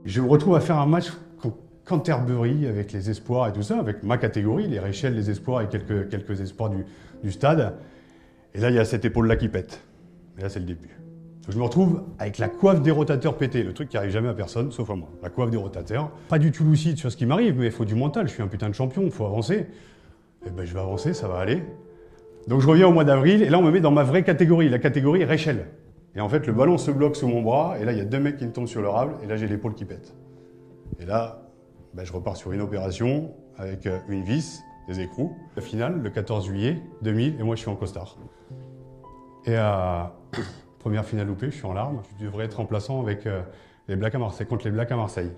Je me retrouve à faire un match Canterbury avec les espoirs et tout ça, avec ma catégorie, les Réchelles, les espoirs et quelques espoirs du stade. Et là, il y a cette épaule-là qui pète. Et là, c'est le début. Donc, je me retrouve avec la coiffe des rotateurs pétée, le truc qui arrive jamais à personne, sauf à moi. La coiffe des rotateurs. Pas du tout lucide sur ce qui m'arrive, mais il faut du mental. Je suis un putain de champion, il faut avancer. Et ben, je vais avancer, ça va aller. Donc, je reviens au mois d'avril, et là, on me met dans ma vraie catégorie, la catégorie Réchelle. Et en fait, le ballon se bloque sous mon bras, et là, il y a 2 mecs qui me tombent sur le rable, et là, j'ai l'épaule qui pète. Et là, ben, je repars sur une opération avec une vis, des écrous. La finale, le 14 juillet 2000, et moi, je suis en costard. Et première finale loupée, je suis en larmes. Je devrais être remplaçant avec les Blacks à Marseille, contre les Blacks à Marseille.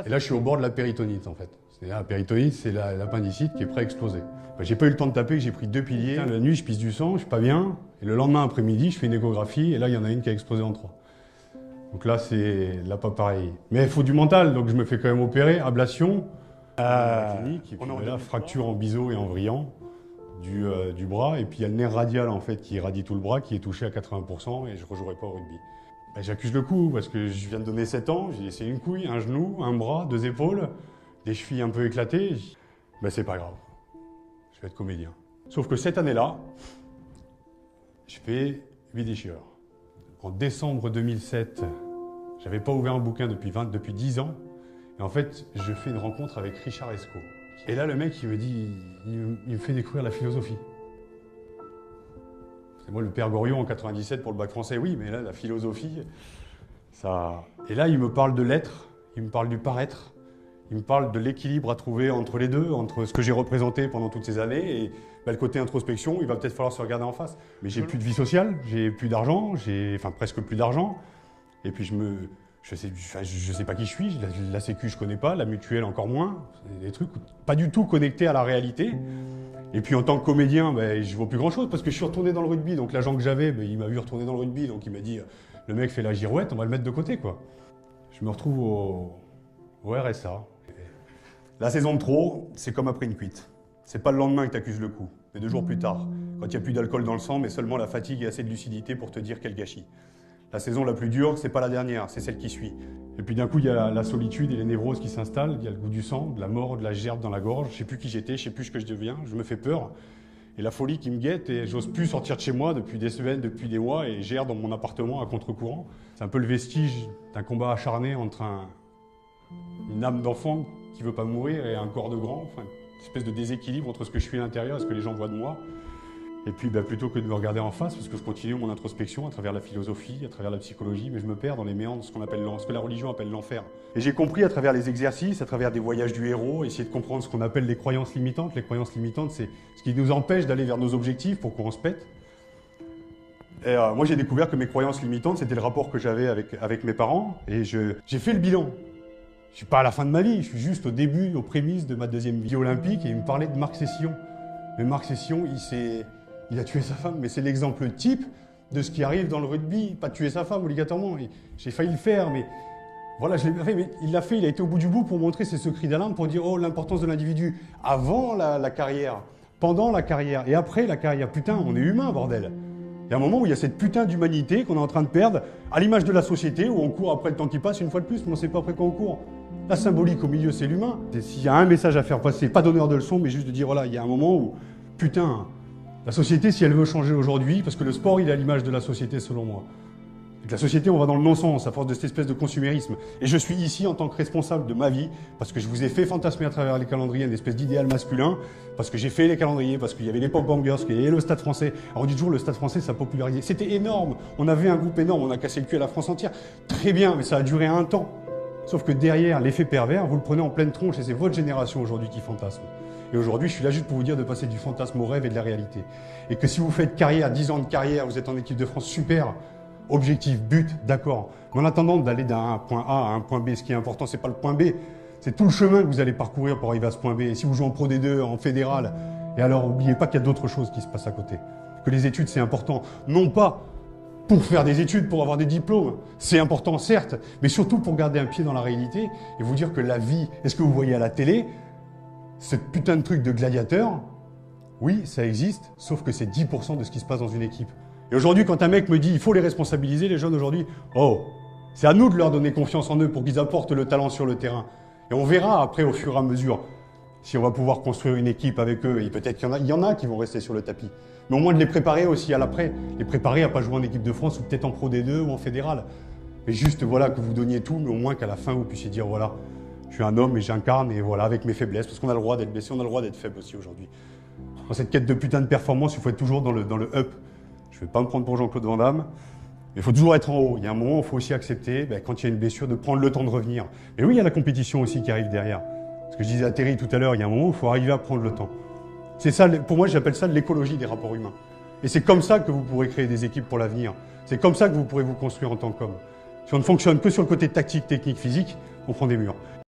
Et là, je suis au bord de la péritonite, en fait. La péritonite, c'est l'appendicite qui est prêt à exploser. Ben, j'ai pas eu le temps de taper, j'ai pris 2 piliers. La nuit, je pisse du sang, je suis pas bien. Et le lendemain après-midi, je fais une échographie, et là, il y en a une qui a explosé en 3. Donc là, c'est là pas pareil. Mais il faut du mental, donc je me fais quand même opérer, ablation, clinique, et puis là, fracture en biseau et en vriant du bras, et puis il y a le nerf radial en fait qui irradie tout le bras, qui est touché à 80%, et je ne rejouerai pas au rugby. Ben, j'accuse le coup, parce que je viens de donner 7 ans, j'ai laissé une couille, un genou, un bras, 2 épaules, des chevilles un peu éclatées. Ben c'est pas grave, je vais être comédien. Sauf que cette année-là, je fais 8 déchirures. En décembre 2007, j'avais pas ouvert un bouquin depuis 10 ans. Et en fait, je fais une rencontre avec Richard Esco. Et là, le mec, il me dit, il me fait découvrir la philosophie. C'est moi le père Goriot en 97 pour le bac français, oui, mais là, la philosophie, ça... Et là, il me parle de l'être, il me parle du paraître, il me parle de l'équilibre à trouver entre les deux, entre ce que j'ai représenté pendant toutes ces années et ben, le côté introspection, il va peut-être falloir se regarder en face. Mais j'ai plus de vie sociale, j'ai plus d'argent, enfin presque plus d'argent. Et puis je sais pas qui je suis, la sécu je connais pas, la mutuelle encore moins. C'est des trucs pas du tout connectés à la réalité. Et puis en tant que comédien, ben, je vaux plus grand chose parce que je suis retourné dans le rugby. Donc l'agent que j'avais, ben, il m'a vu retourner dans le rugby. Donc il m'a dit, le mec fait la girouette, on va le mettre de côté quoi. Je me retrouve au RSA. La saison de trop, c'est comme après une cuite. C'est pas le lendemain que t'accuses le coup, mais 2 jours plus tard, quand il n'y a plus d'alcool dans le sang, mais seulement la fatigue et assez de lucidité pour te dire quel gâchis. La saison la plus dure, c'est pas la dernière, c'est celle qui suit. Et puis d'un coup, il y a la solitude et les névroses qui s'installent, il y a le goût du sang, de la mort, de la gerbe dans la gorge, je sais plus qui j'étais, je sais plus ce que je deviens, je me fais peur. Et la folie qui me guette, et j'ose plus sortir de chez moi depuis des semaines, depuis des mois, et j'erre dans mon appartement à contre-courant. C'est un peu le vestige d'un combat acharné entre une âme d'enfant qui veut pas mourir et un corps de grand, enfin, une espèce de déséquilibre entre ce que je suis à l'intérieur et ce que les gens voient de moi. Et puis bah, plutôt que de me regarder en face, parce que je continue mon introspection à travers la philosophie, à travers la psychologie, mais je me perds dans les méandres de ce que la religion appelle l'enfer. Et j'ai compris à travers les exercices, à travers des voyages du héros, essayer de comprendre ce qu'on appelle les croyances limitantes. Les croyances limitantes, c'est ce qui nous empêche d'aller vers nos objectifs pour qu'on se pète. Et moi j'ai découvert que mes croyances limitantes, c'était le rapport que j'avais avec mes parents, et j'ai fait le bilan. Je suis pas à la fin de ma vie, je suis juste au début, aux prémices de ma 2e vie olympique, et il me parlait de Marc Sessillon. Mais Marc Sessillon, il a tué sa femme, mais c'est l'exemple type de ce qui arrive dans le rugby. Pas tuer sa femme obligatoirement. J'ai failli le faire, mais voilà, je l'ai fait. Mais il l'a fait, il a été au bout du bout pour montrer ses secrets d'alarme, pour dire oh l'importance de l'individu avant la carrière, pendant la carrière et après la carrière. Putain, on est humain, bordel. Il y a un moment où il y a cette putain d'humanité qu'on est en train de perdre, à l'image de la société où on court après le temps qui passe une fois de plus, mais on ne sait pas après quoi on court. La symbolique au milieu, c'est l'humain. S'il y a un message à faire passer, pas donneur de leçons, mais juste de dire voilà, il y a un moment où putain. La société, si elle veut changer aujourd'hui, parce que le sport, il est à l'image de la société, selon moi. Avec la société, on va dans le non-sens, à force de cette espèce de consumérisme. Et je suis ici en tant que responsable de ma vie, parce que je vous ai fait fantasmer à travers les calendriers une espèce d'idéal masculin, parce que j'ai fait les calendriers, parce qu'il y avait l'époque Bangers, qu'il y avait le Stade français. Alors on dit toujours le Stade français, ça a popularisé. C'était énorme. On avait un groupe énorme, on a cassé le cul à la France entière. Très bien, mais ça a duré un temps. Sauf que derrière, l'effet pervers, vous le prenez en pleine tronche, et c'est votre génération aujourd'hui qui fantasme. Et aujourd'hui, je suis là juste pour vous dire de passer du fantasme au rêve et de la réalité. Et que si vous faites carrière, 10 ans de carrière, vous êtes en équipe de France, super, objectif, but, d'accord. Mais en attendant d'aller d'un point A à un point B, ce qui est important, c'est pas le point B, c'est tout le chemin que vous allez parcourir pour arriver à ce point B. Et si vous jouez en Pro D2, en fédéral, et alors n'oubliez pas qu'il y a d'autres choses qui se passent à côté. Que les études, c'est important. Non pas pour faire des études, pour avoir des diplômes, c'est important certes, mais surtout pour garder un pied dans la réalité et vous dire que la vie, est-ce que vous voyez à la télé, ce putain de truc de gladiateur, oui, ça existe, sauf que c'est 10% de ce qui se passe dans une équipe. Et aujourd'hui, quand un mec me dit il faut les responsabiliser, les jeunes aujourd'hui, oh, C'est à nous de leur donner confiance en eux pour qu'ils apportent le talent sur le terrain. Et on verra après, au fur et à mesure, si on va pouvoir construire une équipe avec eux. Et peut-être qu'il y en a qui vont rester sur le tapis. Mais au moins de les préparer aussi à l'après. Les préparer à pas jouer en équipe de France ou peut-être en Pro D2 ou en fédéral. Mais juste, voilà, que vous donniez tout, mais au moins qu'à la fin, vous puissiez dire, voilà, je suis un homme et j'incarne, et voilà, avec mes faiblesses. Parce qu'on a le droit d'être blessé, on a le droit d'être faible aussi aujourd'hui. Dans cette quête de putain de performance, il faut être toujours dans le up. Je ne vais pas me prendre pour Jean-Claude Van Damme. Mais il faut toujours être en haut. Il y a un moment où il faut aussi accepter, quand il y a une blessure, de prendre le temps de revenir. Mais oui, il y a la compétition aussi qui arrive derrière. Ce que je disais à Terry tout à l'heure, il y a un moment où il faut arriver à prendre le temps. C'est ça, pour moi, j'appelle ça l'écologie des rapports humains. Et c'est comme ça que vous pourrez créer des équipes pour l'avenir. C'est comme ça que vous pourrez vous construire en tant qu'homme. Si on ne fonctionne que sur le côté tactique, technique, physique, on prend des murs.